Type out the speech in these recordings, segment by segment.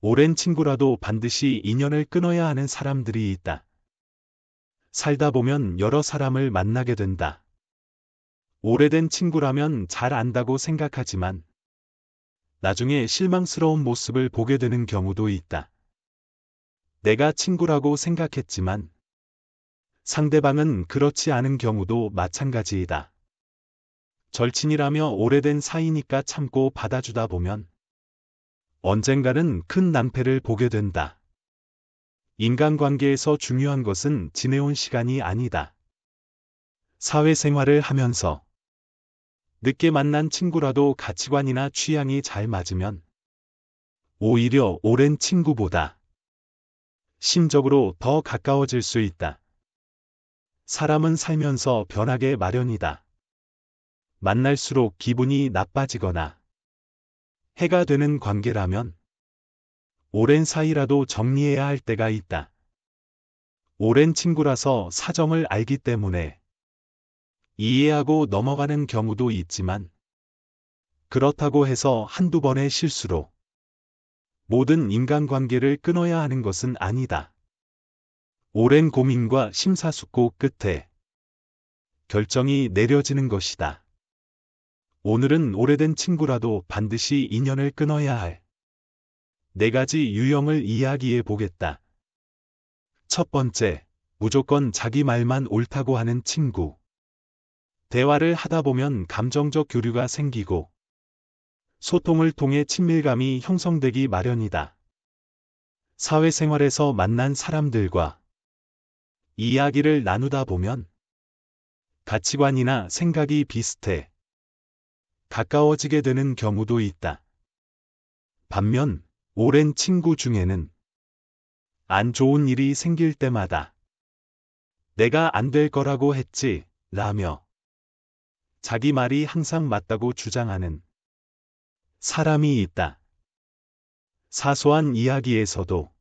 오랜 친구라도 반드시 인연을 끊어야 하는 사람들이 있다. 살다 보면 여러 사람을 만나게 된다. 오래된 친구라면 잘 안다고 생각하지만 나중에 실망스러운 모습을 보게 되는 경우도 있다. 내가 친구라고 생각했지만 상대방은 그렇지 않은 경우도 마찬가지이다. 절친이라며 오래된 사이니까 참고 받아주다 보면 언젠가는 큰 낭패를 보게 된다. 인간관계에서 중요한 것은 지내온 시간이 아니다. 사회생활을 하면서 늦게 만난 친구라도 가치관이나 취향이 잘 맞으면 오히려 오랜 친구보다 심적으로 더 가까워질 수 있다. 사람은 살면서 변하게 마련이다. 만날수록 기분이 나빠지거나 해가 되는 관계라면 오랜 사이라도 정리해야 할 때가 있다. 오랜 친구라서 사정을 알기 때문에 이해하고 넘어가는 경우도 있지만 그렇다고 해서 한두 번의 실수로 모든 인간관계를 끊어야 하는 것은 아니다. 오랜 고민과 심사숙고 끝에 결정이 내려지는 것이다. 오늘은 오래된 친구라도 반드시 인연을 끊어야 할 4가지 유형을 이야기해 보겠다. 첫 번째, 무조건 자기 말만 옳다고 하는 친구. 대화를 하다 보면 감정적 교류가 생기고 소통을 통해 친밀감이 형성되기 마련이다. 사회생활에서 만난 사람들과 이야기를 나누다 보면 가치관이나 생각이 비슷해 가까워지게 되는 경우도 있다. 반면 오랜 친구 중에는 안 좋은 일이 생길 때마다 내가 안 될 거라고 했지 라며 자기 말이 항상 맞다고 주장하는 사람이 있다. 사소한 이야기에서도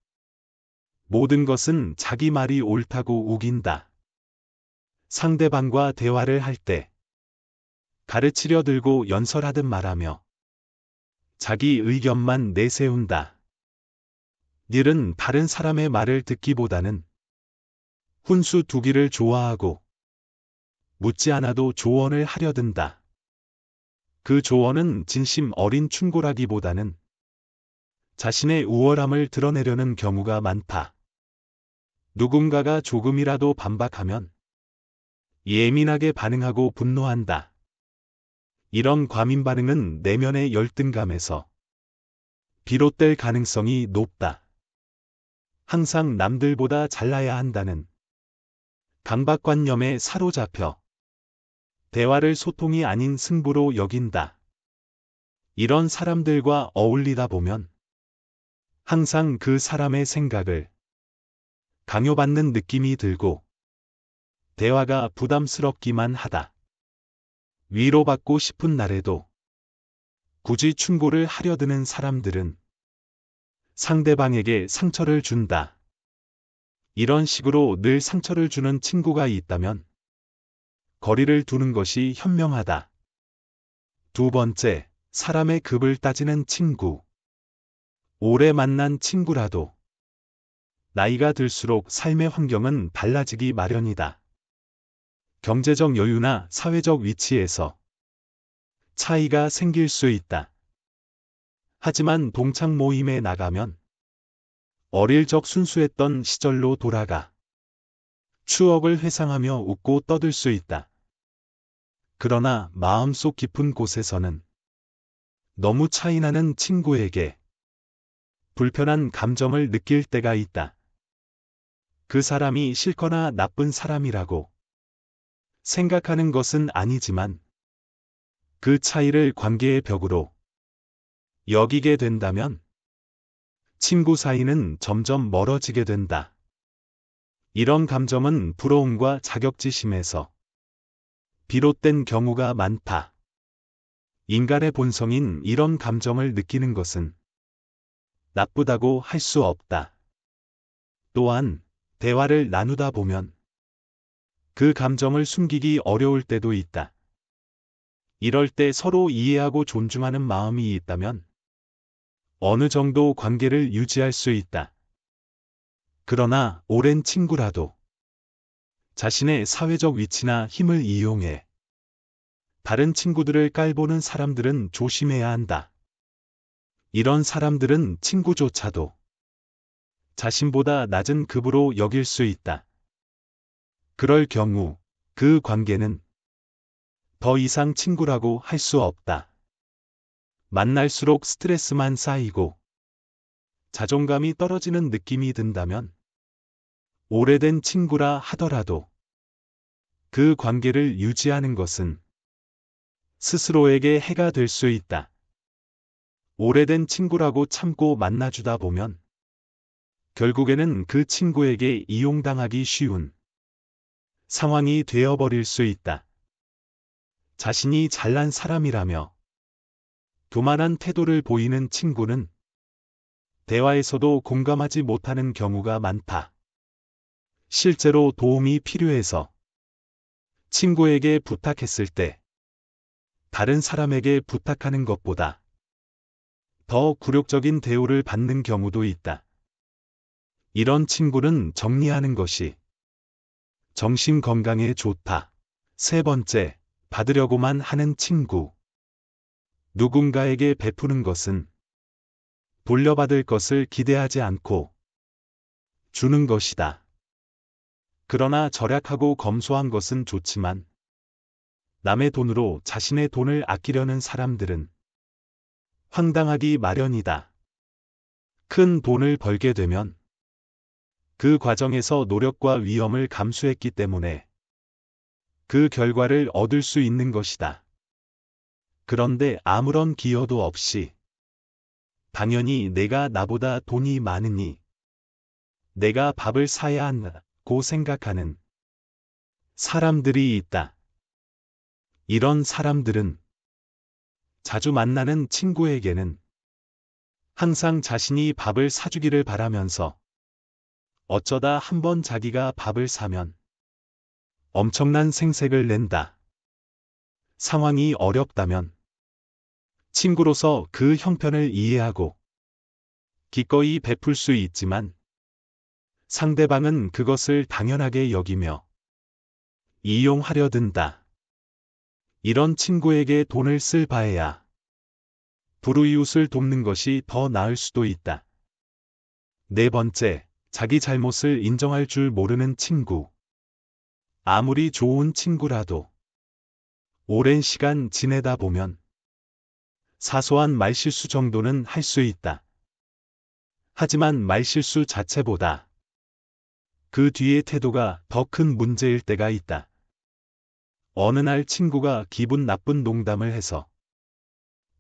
모든 것은 자기 말이 옳다고 우긴다. 상대방과 대화를 할 때 가르치려 들고 연설하듯 말하며 자기 의견만 내세운다. 일은 다른 사람의 말을 듣기보다는 훈수 두기를 좋아하고 묻지 않아도 조언을 하려 든다. 그 조언은 진심 어린 충고라기보다는 자신의 우월함을 드러내려는 경우가 많다. 누군가가 조금이라도 반박하면 예민하게 반응하고 분노한다. 이런 과민 반응은 내면의 열등감에서 비롯될 가능성이 높다. 항상 남들보다 잘나야 한다는 강박관념에 사로잡혀 대화를 소통이 아닌 승부로 여긴다. 이런 사람들과 어울리다 보면 항상 그 사람의 생각을 강요받는 느낌이 들고 대화가 부담스럽기만 하다. 위로받고 싶은 날에도 굳이 충고를 하려 드는 사람들은 상대방에게 상처를 준다. 이런 식으로 늘 상처를 주는 친구가 있다면 거리를 두는 것이 현명하다. 두 번째, 사람의 급을 따지는 친구. 오래 만난 친구라도 나이가 들수록 삶의 환경은 달라지기 마련이다. 경제적 여유나 사회적 위치에서 차이가 생길 수 있다. 하지만 동창 모임에 나가면 어릴 적 순수했던 시절로 돌아가 추억을 회상하며 웃고 떠들 수 있다. 그러나 마음속 깊은 곳에서는 너무 차이나는 친구에게 불편한 감정을 느낄 때가 있다. 그 사람이 싫거나 나쁜 사람이라고 생각하는 것은 아니지만 그 차이를 관계의 벽으로 여기게 된다면 친구 사이는 점점 멀어지게 된다. 이런 감정은 부러움과 자격지심에서 비롯된 경우가 많다. 인간의 본성인 이런 감정을 느끼는 것은 나쁘다고 할 수 없다. 또한 대화를 나누다 보면 그 감정을 숨기기 어려울 때도 있다. 이럴 때 서로 이해하고 존중하는 마음이 있다면 어느 정도 관계를 유지할 수 있다. 그러나 오랜 친구라도 자신의 사회적 위치나 힘을 이용해 다른 친구들을 깔보는 사람들은 조심해야 한다. 이런 사람들은 친구조차도 자신보다 낮은 급으로 여길 수 있다. 그럴 경우 그 관계는 더 이상 친구라고 할 수 없다. 만날수록 스트레스만 쌓이고 자존감이 떨어지는 느낌이 든다면 오래된 친구라 하더라도 그 관계를 유지하는 것은 스스로에게 해가 될 수 있다. 오래된 친구라고 참고 만나주다 보면 결국에는 그 친구에게 이용당하기 쉬운 상황이 되어버릴 수 있다. 자신이 잘난 사람이라며 교만한 태도를 보이는 친구는 대화에서도 공감하지 못하는 경우가 많다. 실제로 도움이 필요해서 친구에게 부탁했을 때 다른 사람에게 부탁하는 것보다 더 굴욕적인 대우를 받는 경우도 있다. 이런 친구는 정리하는 것이 정신 건강에 좋다. 세 번째, 받으려고만 하는 친구. 누군가에게 베푸는 것은 돌려받을 것을 기대하지 않고 주는 것이다. 그러나 절약하고 검소한 것은 좋지만 남의 돈으로 자신의 돈을 아끼려는 사람들은 황당하기 마련이다. 큰 돈을 벌게 되면 그 과정에서 노력과 위험을 감수했기 때문에 그 결과를 얻을 수 있는 것이다. 그런데 아무런 기여도 없이 당연히 내가 나보다 돈이 많으니 내가 밥을 사야 한다고 생각하는 사람들이 있다. 이런 사람들은 자주 만나는 친구에게는 항상 자신이 밥을 사주기를 바라면서 어쩌다 한번 자기가 밥을 사면 엄청난 생색을 낸다. 상황이 어렵다면 친구로서 그 형편을 이해하고 기꺼이 베풀 수 있지만 상대방은 그것을 당연하게 여기며 이용하려 든다. 이런 친구에게 돈을 쓸 바에야 불우이웃을 돕는 것이 더 나을 수도 있다. 네 번째, 자기 잘못을 인정할 줄 모르는 친구. 아무리 좋은 친구라도 오랜 시간 지내다 보면 사소한 말실수 정도는 할 수 있다. 하지만 말실수 자체보다 그 뒤의 태도가 더 큰 문제일 때가 있다. 어느 날 친구가 기분 나쁜 농담을 해서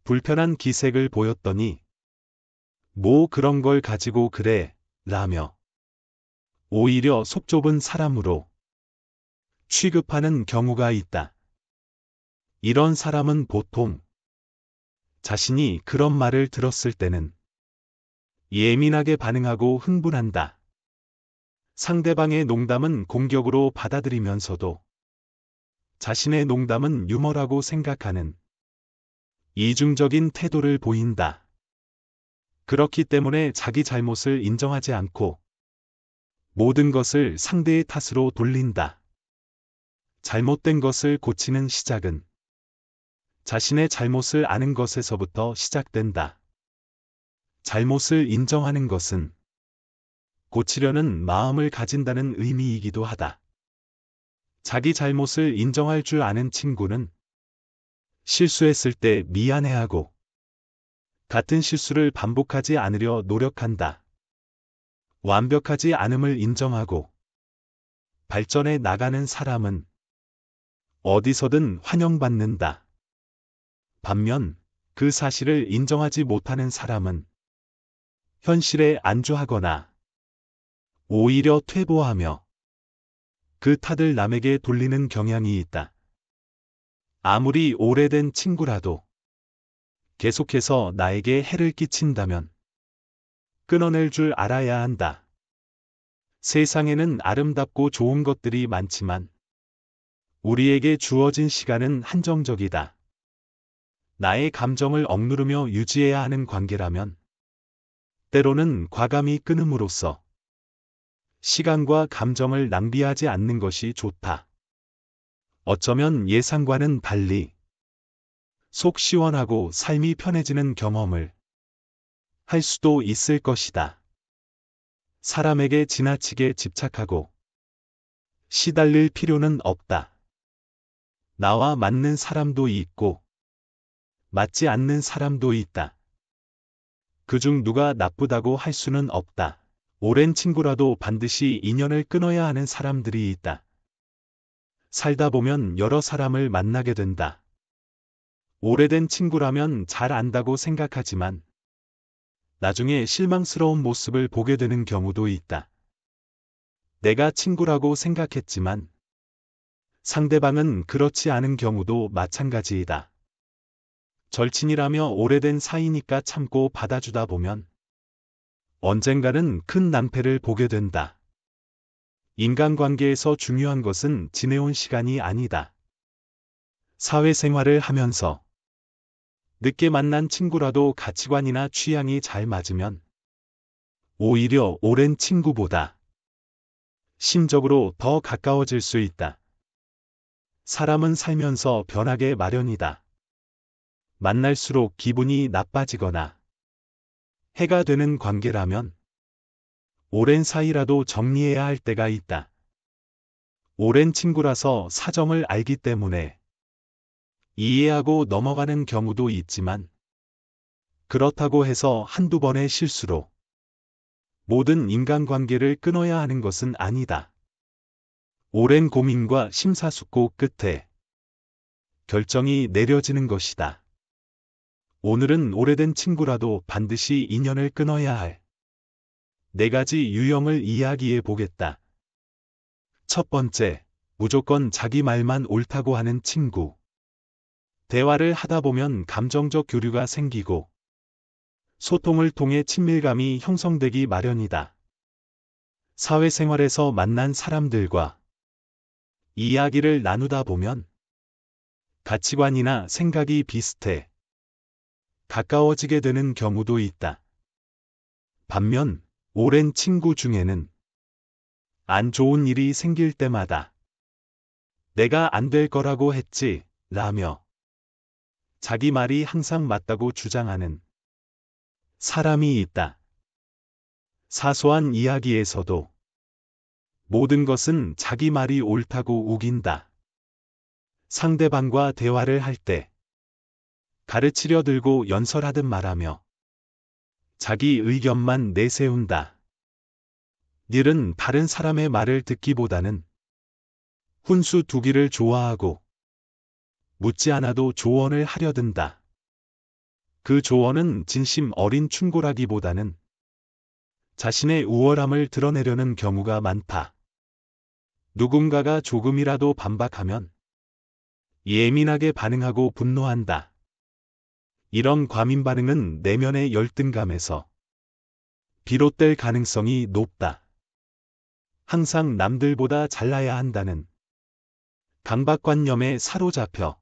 불편한 기색을 보였더니 뭐 그런 걸 가지고 그래 라며 오히려 속 좁은 사람으로 취급하는 경우가 있다. 이런 사람은 보통 자신이 그런 말을 들었을 때는 예민하게 반응하고 흥분한다. 상대방의 농담은 공격으로 받아들이면서도 자신의 농담은 유머라고 생각하는 이중적인 태도를 보인다. 그렇기 때문에 자기 잘못을 인정하지 않고 모든 것을 상대의 탓으로 돌린다. 잘못된 것을 고치는 시작은 자신의 잘못을 아는 것에서부터 시작된다. 잘못을 인정하는 것은 고치려는 마음을 가진다는 의미이기도 하다. 자기 잘못을 인정할 줄 아는 친구는 실수했을 때 미안해하고 같은 실수를 반복하지 않으려 노력한다. 완벽하지 않음을 인정하고 발전해 나가는 사람은 어디서든 환영받는다. 반면 그 사실을 인정하지 못하는 사람은 현실에 안주하거나 오히려 퇴보하며 그 탓을 남에게 돌리는 경향이 있다. 아무리 오래된 친구라도 계속해서 나에게 해를 끼친다면 끊어낼 줄 알아야 한다. 세상에는 아름답고 좋은 것들이 많지만 우리에게 주어진 시간은 한정적이다. 나의 감정을 억누르며 유지해야 하는 관계라면 때로는 과감히 끊음으로써 시간과 감정을 낭비하지 않는 것이 좋다. 어쩌면 예상과는 달리 속 시원하고 삶이 편해지는 경험을 할 수도 있을 것이다. 사람에게 지나치게 집착하고 시달릴 필요는 없다. 나와 맞는 사람도 있고 맞지 않는 사람도 있다. 그중 누가 나쁘다고 할 수는 없다. 오랜 친구라도 반드시 인연을 끊어야 하는 사람들이 있다. 살다 보면 여러 사람을 만나게 된다. 오래된 친구라면 잘 안다고 생각하지만 나중에 실망스러운 모습을 보게 되는 경우도 있다. 내가 친구라고 생각했지만 상대방은 그렇지 않은 경우도 마찬가지이다. 절친이라며 오래된 사이니까 참고 받아주다 보면 언젠가는 큰 낭패를 보게 된다. 인간관계에서 중요한 것은 지내온 시간이 아니다. 사회생활을 하면서 늦게 만난 친구라도 가치관이나 취향이 잘 맞으면 오히려 오랜 친구보다 심적으로 더 가까워질 수 있다. 사람은 살면서 변하게 마련이다. 만날수록 기분이 나빠지거나 해가 되는 관계라면 오랜 사이라도 정리해야 할 때가 있다. 오랜 친구라서 사정을 알기 때문에 이해하고 넘어가는 경우도 있지만 그렇다고 해서 한두 번의 실수로 모든 인간관계를 끊어야 하는 것은 아니다. 오랜 고민과 심사숙고 끝에 결정이 내려지는 것이다. 오늘은 오래된 친구라도 반드시 인연을 끊어야 할 4가지 유형을 이야기해 보겠다. 첫 번째, 무조건 자기 말만 옳다고 하는 친구. 대화를 하다 보면 감정적 교류가 생기고 소통을 통해 친밀감이 형성되기 마련이다. 사회생활에서 만난 사람들과 이야기를 나누다 보면 가치관이나 생각이 비슷해 가까워지게 되는 경우도 있다. 반면 오랜 친구 중에는 안 좋은 일이 생길 때마다 내가 안 될 거라고 했지 라며 자기 말이 항상 맞다고 주장하는 사람이 있다. 사소한 이야기에서도 모든 것은 자기 말이 옳다고 우긴다. 상대방과 대화를 할 때 가르치려 들고 연설하듯 말하며 자기 의견만 내세운다. 일은 다른 사람의 말을 듣기보다는 훈수 두기를 좋아하고 묻지 않아도 조언을 하려 든다. 그 조언은 진심 어린 충고라기보다는 자신의 우월함을 드러내려는 경우가 많다. 누군가가 조금이라도 반박하면 예민하게 반응하고 분노한다. 이런 과민 반응은 내면의 열등감에서 비롯될 가능성이 높다. 항상 남들보다 잘나야 한다는 강박관념에 사로잡혀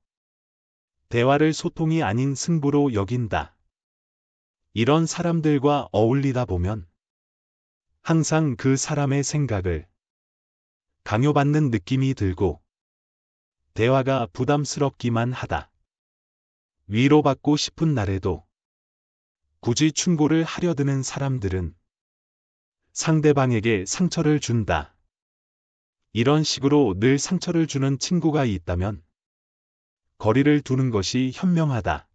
대화를 소통이 아닌 승부로 여긴다. 이런 사람들과 어울리다 보면 항상 그 사람의 생각을 강요받는 느낌이 들고 대화가 부담스럽기만 하다. 위로받고 싶은 날에도 굳이 충고를 하려 드는 사람들은 상대방에게 상처를 준다. 이런 식으로 늘 상처를 주는 친구가 있다면 거리를 두는 것이 현명하다.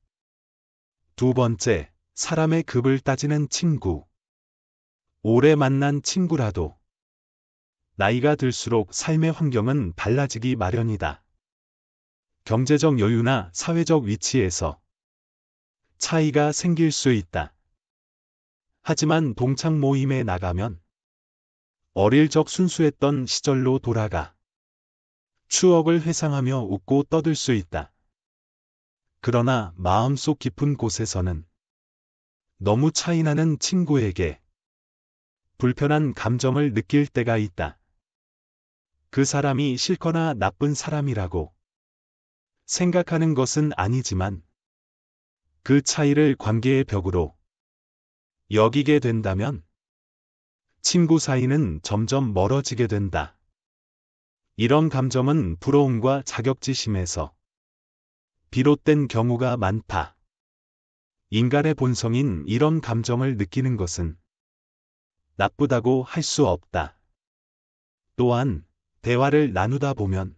두 번째, 사람의 급을 따지는 친구. 오래 만난 친구라도 나이가 들수록 삶의 환경은 달라지기 마련이다. 경제적 여유나 사회적 위치에서 차이가 생길 수 있다. 하지만 동창 모임에 나가면 어릴 적 순수했던 시절로 돌아가 추억을 회상하며 웃고 떠들 수 있다. 그러나 마음속 깊은 곳에서는 너무 차이나는 친구에게 불편한 감정을 느낄 때가 있다. 그 사람이 싫거나 나쁜 사람이라고 생각하는 것은 아니지만 그 차이를 관계의 벽으로 여기게 된다면 친구 사이는 점점 멀어지게 된다. 이런 감정은 부러움과 자격지심에서 비롯된 경우가 많다. 인간의 본성인 이런 감정을 느끼는 것은 나쁘다고 할 수 없다. 또한 대화를 나누다 보면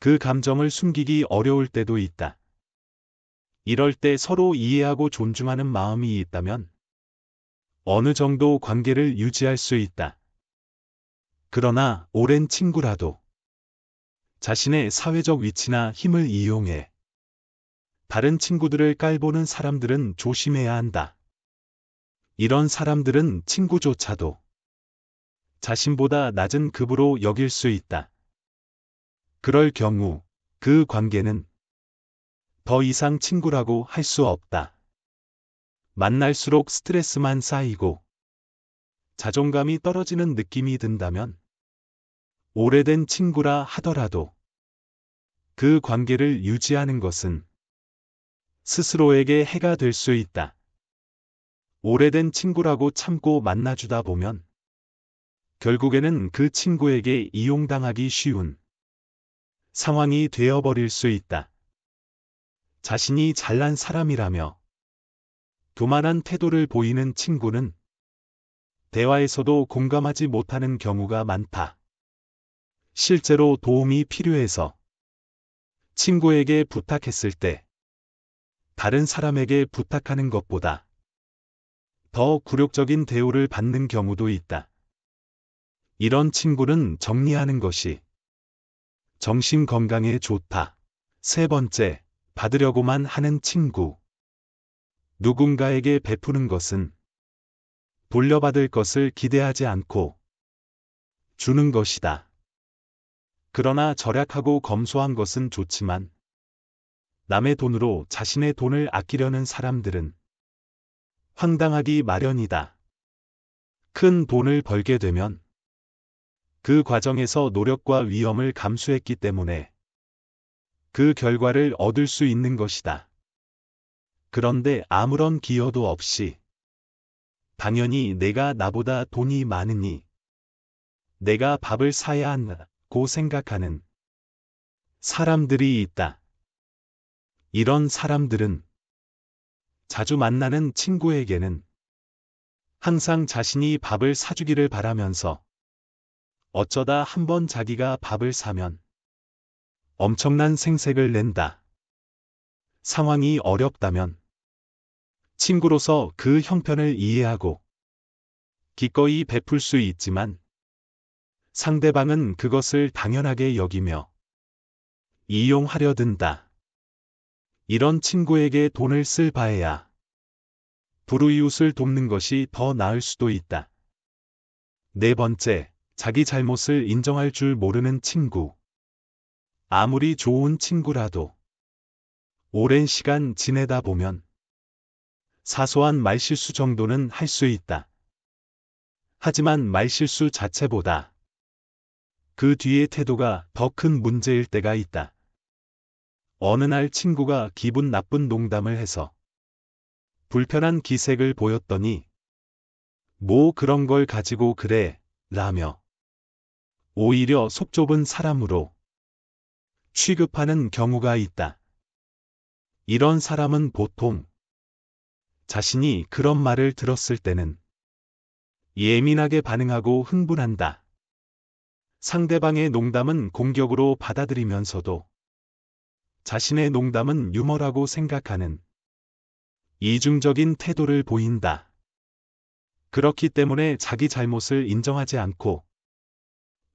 그 감정을 숨기기 어려울 때도 있다. 이럴 때 서로 이해하고 존중하는 마음이 있다면 어느 정도 관계를 유지할 수 있다. 그러나 오랜 친구라도 자신의 사회적 위치나 힘을 이용해 다른 친구들을 깔보는 사람들은 조심해야 한다. 이런 사람들은 친구조차도 자신보다 낮은 급으로 여길 수 있다. 그럴 경우 그 관계는 더 이상 친구라고 할 수 없다. 만날수록 스트레스만 쌓이고 자존감이 떨어지는 느낌이 든다면 오래된 친구라 하더라도 그 관계를 유지하는 것은 스스로에게 해가 될 수 있다. 오래된 친구라고 참고 만나주다 보면 결국에는 그 친구에게 이용당하기 쉬운 상황이 되어버릴 수 있다. 자신이 잘난 사람이라며 교만한 태도를 보이는 친구는 대화에서도 공감하지 못하는 경우가 많다. 실제로 도움이 필요해서 친구에게 부탁했을 때 다른 사람에게 부탁하는 것보다 더 굴욕적인 대우를 받는 경우도 있다. 이런 친구는 정리하는 것이 정신 건강에 좋다. 세 번째, 받으려고만 하는 친구. 누군가에게 베푸는 것은 돌려받을 것을 기대하지 않고 주는 것이다. 그러나 절약하고 검소한 것은 좋지만 남의 돈으로 자신의 돈을 아끼려는 사람들은 황당하기 마련이다. 큰 돈을 벌게 되면 그 과정에서 노력과 위험을 감수했기 때문에 그 결과를 얻을 수 있는 것이다. 그런데 아무런 기여도 없이 당연히 내가 나보다 돈이 많으니 내가 밥을 사야 한다고 생각하는 사람들이 있다. 이런 사람들은 자주 만나는 친구에게는 항상 자신이 밥을 사주기를 바라면서 어쩌다 한번 자기가 밥을 사면 엄청난 생색을 낸다. 상황이 어렵다면 친구로서 그 형편을 이해하고 기꺼이 베풀 수 있지만 상대방은 그것을 당연하게 여기며 이용하려 든다. 이런 친구에게 돈을 쓸 바에야 불우이웃을 돕는 것이 더 나을 수도 있다. 네 번째, 자기 잘못을 인정할 줄 모르는 친구. 아무리 좋은 친구라도 오랜 시간 지내다 보면 사소한 말실수 정도는 할 수 있다. 하지만 말실수 자체보다 그 뒤의 태도가 더 큰 문제일 때가 있다. 어느 날 친구가 기분 나쁜 농담을 해서 불편한 기색을 보였더니 뭐 그런 걸 가지고 그래 라며 오히려 속 좁은 사람으로 취급하는 경우가 있다. 이런 사람은 보통 자신이 그런 말을 들었을 때는 예민하게 반응하고 흥분한다. 상대방의 농담은 공격으로 받아들이면서도 자신의 농담은 유머라고 생각하는 이중적인 태도를 보인다. 그렇기 때문에 자기 잘못을 인정하지 않고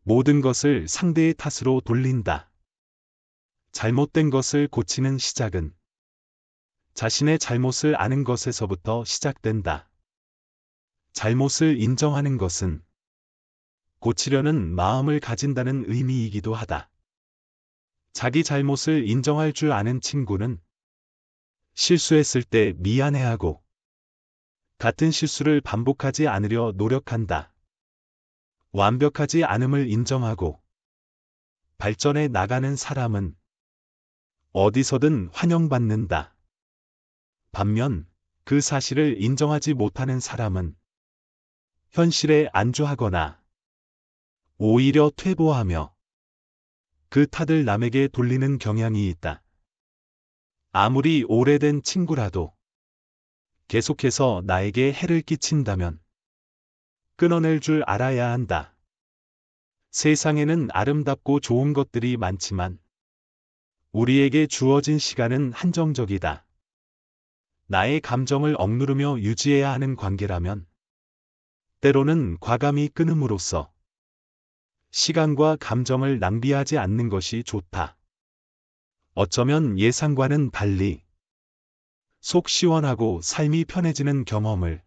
모든 것을 상대의 탓으로 돌린다. 잘못된 것을 고치는 시작은 자신의 잘못을 아는 것에서부터 시작된다. 잘못을 인정하는 것은 고치려는 마음을 가진다는 의미이기도 하다. 자기 잘못을 인정할 줄 아는 친구는 실수했을 때 미안해하고 같은 실수를 반복하지 않으려 노력한다. 완벽하지 않음을 인정하고 발전해 나가는 사람은 어디서든 환영받는다. 반면 그 사실을 인정하지 못하는 사람은 현실에 안주하거나 오히려 퇴보하며 그 탓을 남에게 돌리는 경향이 있다. 아무리 오래된 친구라도 계속해서 나에게 해를 끼친다면 끊어낼 줄 알아야 한다. 세상에는 아름답고 좋은 것들이 많지만 우리에게 주어진 시간은 한정적이다. 나의 감정을 억누르며 유지해야 하는 관계라면 때로는 과감히 끊음으로써 시간과 감정을 낭비하지 않는 것이 좋다. 어쩌면 예상과는 달리 속 시원하고 삶이 편해지는 경험을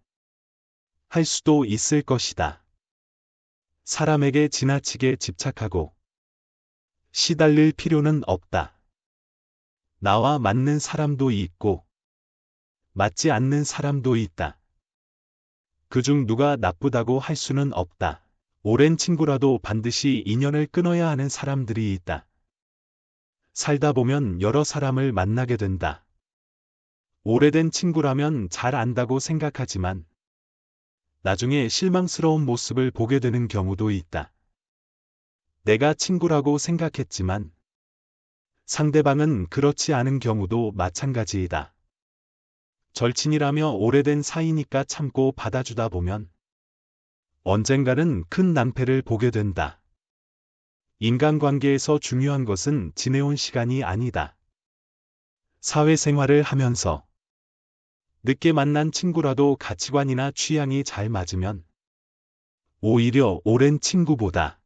할 수도 있을 것이다. 사람에게 지나치게 집착하고 시달릴 필요는 없다. 나와 맞는 사람도 있고 맞지 않는 사람도 있다. 그중 누가 나쁘다고 할 수는 없다. 오랜 친구라도 반드시 인연을 끊어야 하는 사람들이 있다. 살다 보면 여러 사람을 만나게 된다. 오래된 친구라면 잘 안다고 생각하지만 나중에 실망스러운 모습을 보게 되는 경우도 있다. 내가 친구라고 생각했지만 상대방은 그렇지 않은 경우도 마찬가지이다. 절친이라며 오래된 사이니까 참고 받아주다 보면 언젠가는 큰 낭패를 보게 된다. 인간관계에서 중요한 것은 지내온 시간이 아니다. 사회생활을 하면서 늦게 만난 친구라도 가치관이나 취향이 잘 맞으면 오히려 오랜 친구보다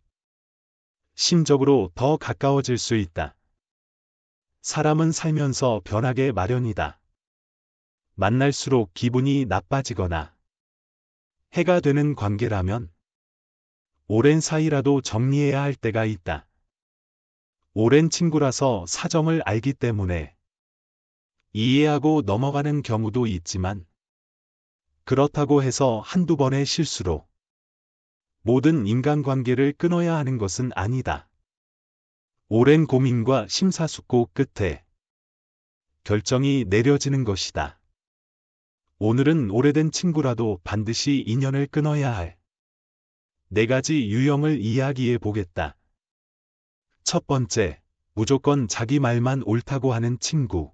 심적으로 더 가까워질 수 있다. 사람은 살면서 변하게 마련이다. 만날수록 기분이 나빠지거나 해가 되는 관계라면 오랜 사이라도 정리해야 할 때가 있다. 오랜 친구라서 사정을 알기 때문에 이해하고 넘어가는 경우도 있지만 그렇다고 해서 한두 번의 실수로 모든 인간관계를 끊어야 하는 것은 아니다. 오랜 고민과 심사숙고 끝에 결정이 내려지는 것이다. 오늘은 오래된 친구라도 반드시 인연을 끊어야 할 4가지 유형을 이야기해 보겠다. 첫 번째, 무조건 자기 말만 옳다고 하는 친구.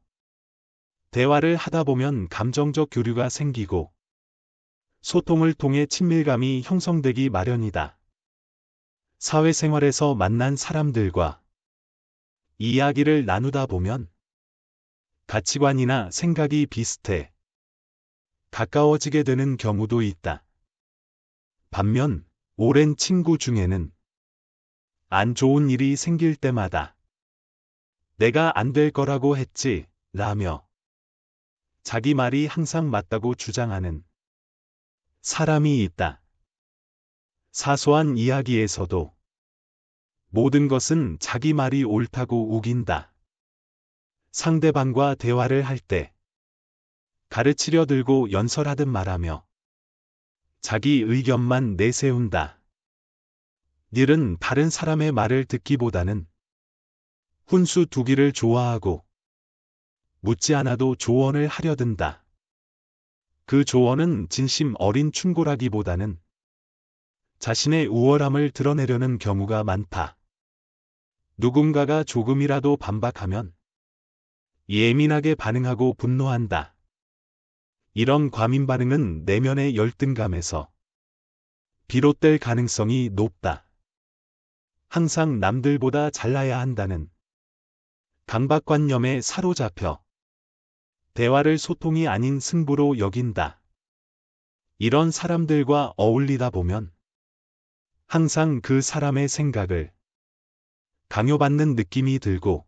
대화를 하다 보면 감정적 교류가 생기고 소통을 통해 친밀감이 형성되기 마련이다. 사회생활에서 만난 사람들과 이야기를 나누다 보면 가치관이나 생각이 비슷해 가까워지게 되는 경우도 있다. 반면 오랜 친구 중에는 안 좋은 일이 생길 때마다 내가 안 될 거라고 했지 라며 자기 말이 항상 맞다고 주장하는 사람이 있다. 사소한 이야기에서도 모든 것은 자기 말이 옳다고 우긴다. 상대방과 대화를 할 때 가르치려 들고 연설하듯 말하며 자기 의견만 내세운다. 일은 다른 사람의 말을 듣기보다는 훈수 두기를 좋아하고 묻지 않아도 조언을 하려 든다. 그 조언은 진심 어린 충고라기보다는 자신의 우월함을 드러내려는 경우가 많다. 누군가가 조금이라도 반박하면 예민하게 반응하고 분노한다. 이런 과민 반응은 내면의 열등감에서 비롯될 가능성이 높다. 항상 남들보다 잘나야 한다는 강박관념에 사로잡혀 대화를 소통이 아닌 승부로 여긴다. 이런 사람들과 어울리다 보면 항상 그 사람의 생각을 강요받는 느낌이 들고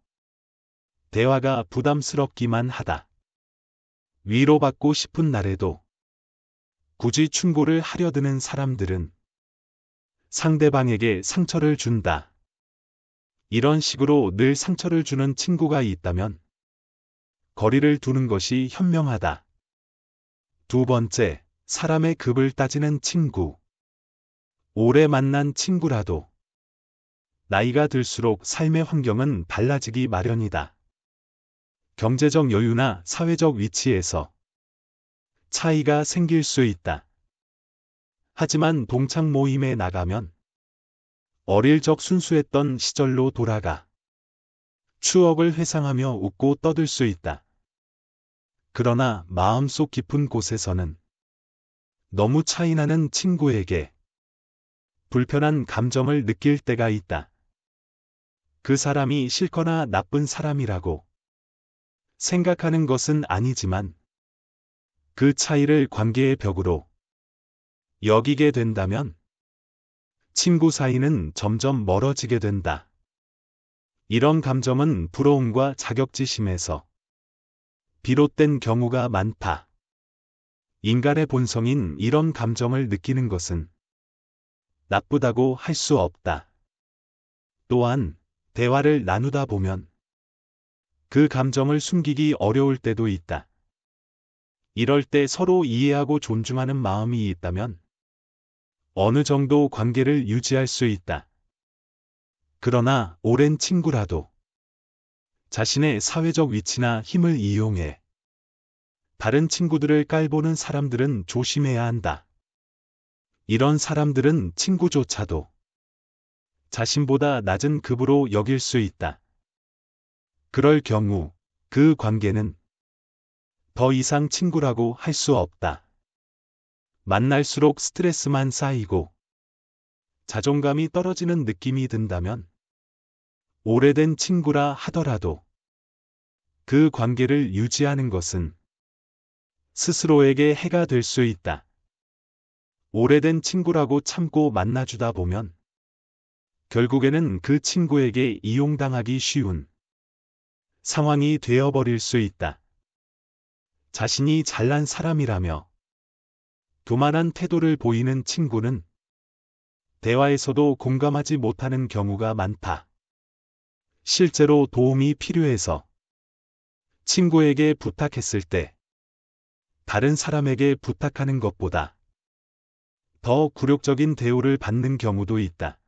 대화가 부담스럽기만 하다. 위로받고 싶은 날에도 굳이 충고를 하려 드는 사람들은 상대방에게 상처를 준다. 이런 식으로 늘 상처를 주는 친구가 있다면 거리를 두는 것이 현명하다. 두 번째, 사람의 급을 따지는 친구. 오래 만난 친구라도 나이가 들수록 삶의 환경은 달라지기 마련이다. 경제적 여유나 사회적 위치에서 차이가 생길 수 있다. 하지만 동창 모임에 나가면 어릴 적 순수했던 시절로 돌아가 추억을 회상하며 웃고 떠들 수 있다. 그러나 마음속 깊은 곳에서는 너무 차이나는 친구에게 불편한 감정을 느낄 때가 있다. 그 사람이 싫거나 나쁜 사람이라고 생각하는 것은 아니지만 그 차이를 관계의 벽으로 여기게 된다면 친구 사이는 점점 멀어지게 된다. 이런 감정은 부러움과 자격지심에서 비롯된 경우가 많다. 인간의 본성인 이런 감정을 느끼는 것은 나쁘다고 할 수 없다. 또한 대화를 나누다 보면 그 감정을 숨기기 어려울 때도 있다. 이럴 때 서로 이해하고 존중하는 마음이 있다면 어느 정도 관계를 유지할 수 있다. 그러나 오랜 친구라도 자신의 사회적 위치나 힘을 이용해 다른 친구들을 깔보는 사람들은 조심해야 한다. 이런 사람들은 친구조차도 자신보다 낮은 급으로 여길 수 있다. 그럴 경우 그 관계는 더 이상 친구라고 할 수 없다. 만날수록 스트레스만 쌓이고 자존감이 떨어지는 느낌이 든다면 오래된 친구라 하더라도 그 관계를 유지하는 것은 스스로에게 해가 될 수 있다. 오래된 친구라고 참고 만나주다 보면 결국에는 그 친구에게 이용당하기 쉬운 상황이 되어버릴 수 있다. 자신이 잘난 사람이라며 교만한 태도를 보이는 친구는 대화에서도 공감하지 못하는 경우가 많다. 실제로 도움이 필요해서 친구에게 부탁했을 때 다른 사람에게 부탁하는 것보다 더 굴욕적인 대우를 받는 경우도 있다.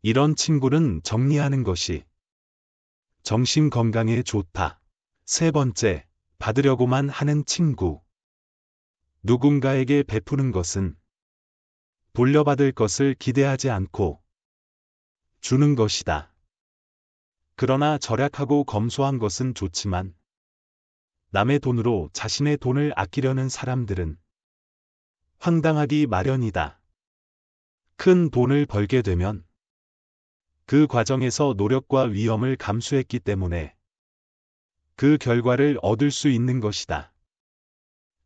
이런 친구는 정리하는 것이 정신 건강에 좋다. 세 번째, 받으려고만 하는 친구. 누군가에게 베푸는 것은 돌려받을 것을 기대하지 않고 주는 것이다. 그러나 절약하고 검소한 것은 좋지만 남의 돈으로 자신의 돈을 아끼려는 사람들은 황당하기 마련이다. 큰 돈을 벌게 되면 그 과정에서 노력과 위험을 감수했기 때문에 그 결과를 얻을 수 있는 것이다.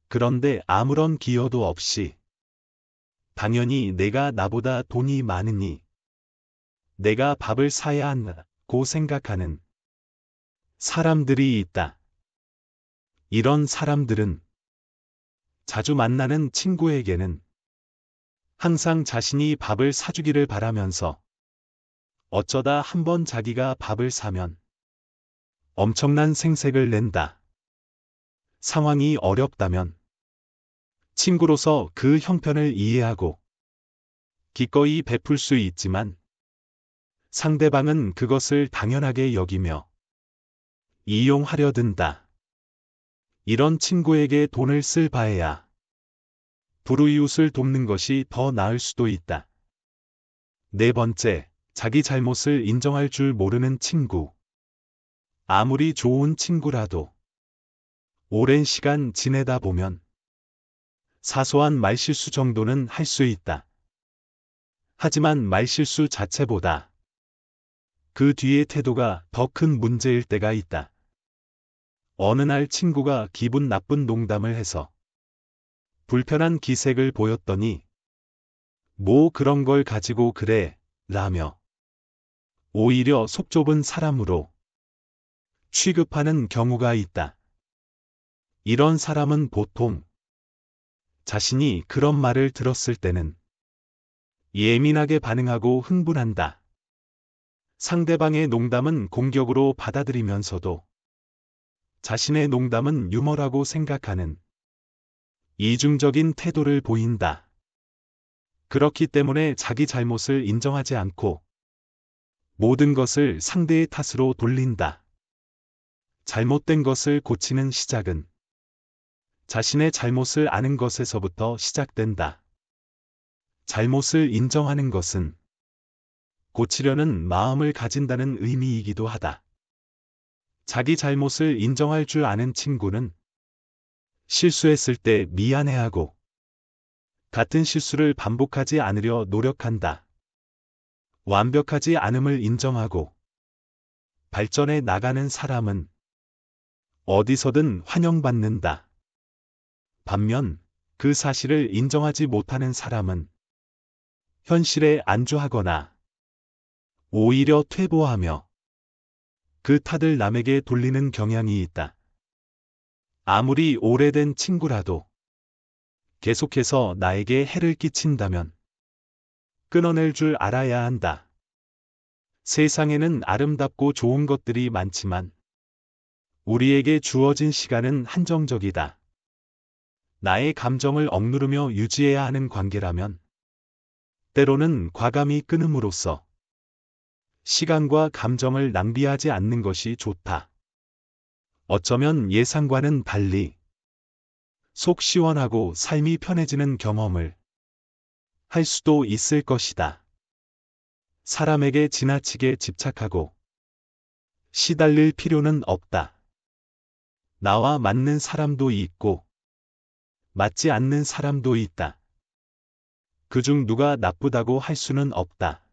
그런데 아무런 기여도 없이 당연히 내가 나보다 돈이 많으니 내가 밥을 사야 한다고 생각하는 사람들이 있다. 이런 사람들은 자주 만나는 친구에게는 항상 자신이 밥을 사주기를 바라면서 어쩌다 한번 자기가 밥을 사면 엄청난 생색을 낸다. 상황이 어렵다면 친구로서 그 형편을 이해하고 기꺼이 베풀 수 있지만 상대방은 그것을 당연하게 여기며 이용하려 든다. 이런 친구에게 돈을 쓸 바에야 불우이웃을 돕는 것이 더 나을 수도 있다. 네 번째, 자기 잘못을 인정할 줄 모르는 친구. 아무리 좋은 친구라도 오랜 시간 지내다 보면 사소한 말실수 정도는 할 수 있다. 하지만 말실수 자체보다 그 뒤의 태도가 더 큰 문제일 때가 있다. 어느 날 친구가 기분 나쁜 농담을 해서 불편한 기색을 보였더니 뭐 그런 걸 가지고 그래 라며 오히려 속 좁은 사람으로 취급하는 경우가 있다. 이런 사람은 보통 자신이 그런 말을 들었을 때는 예민하게 반응하고 흥분한다. 상대방의 농담은 공격으로 받아들이면서도 자신의 농담은 유머라고 생각하는 이중적인 태도를 보인다. 그렇기 때문에 자기 잘못을 인정하지 않고 모든 것을 상대의 탓으로 돌린다. 잘못된 것을 고치는 시작은 자신의 잘못을 아는 것에서부터 시작된다. 잘못을 인정하는 것은 고치려는 마음을 가진다는 의미이기도 하다. 자기 잘못을 인정할 줄 아는 친구는 실수했을 때 미안해하고 같은 실수를 반복하지 않으려 노력한다. 완벽하지 않음을 인정하고 발전해 나가는 사람은 어디서든 환영받는다. 반면 그 사실을 인정하지 못하는 사람은 현실에 안주하거나 오히려 퇴보하며 그 탓을 남에게 돌리는 경향이 있다. 아무리 오래된 친구라도 계속해서 나에게 해를 끼친다면 끊어낼 줄 알아야 한다. 세상에는 아름답고 좋은 것들이 많지만 우리에게 주어진 시간은 한정적이다. 나의 감정을 억누르며 유지해야 하는 관계라면 때로는 과감히 끊음으로써 시간과 감정을 낭비하지 않는 것이 좋다. 어쩌면 예상과는 달리 속 시원하고 삶이 편해지는 경험을 할 수도 있을 것이다. 사람에게 지나치게 집착하고 시달릴 필요는 없다. 나와 맞는 사람도 있고 맞지 않는 사람도 있다. 그중 누가 나쁘다고 할 수는 없다.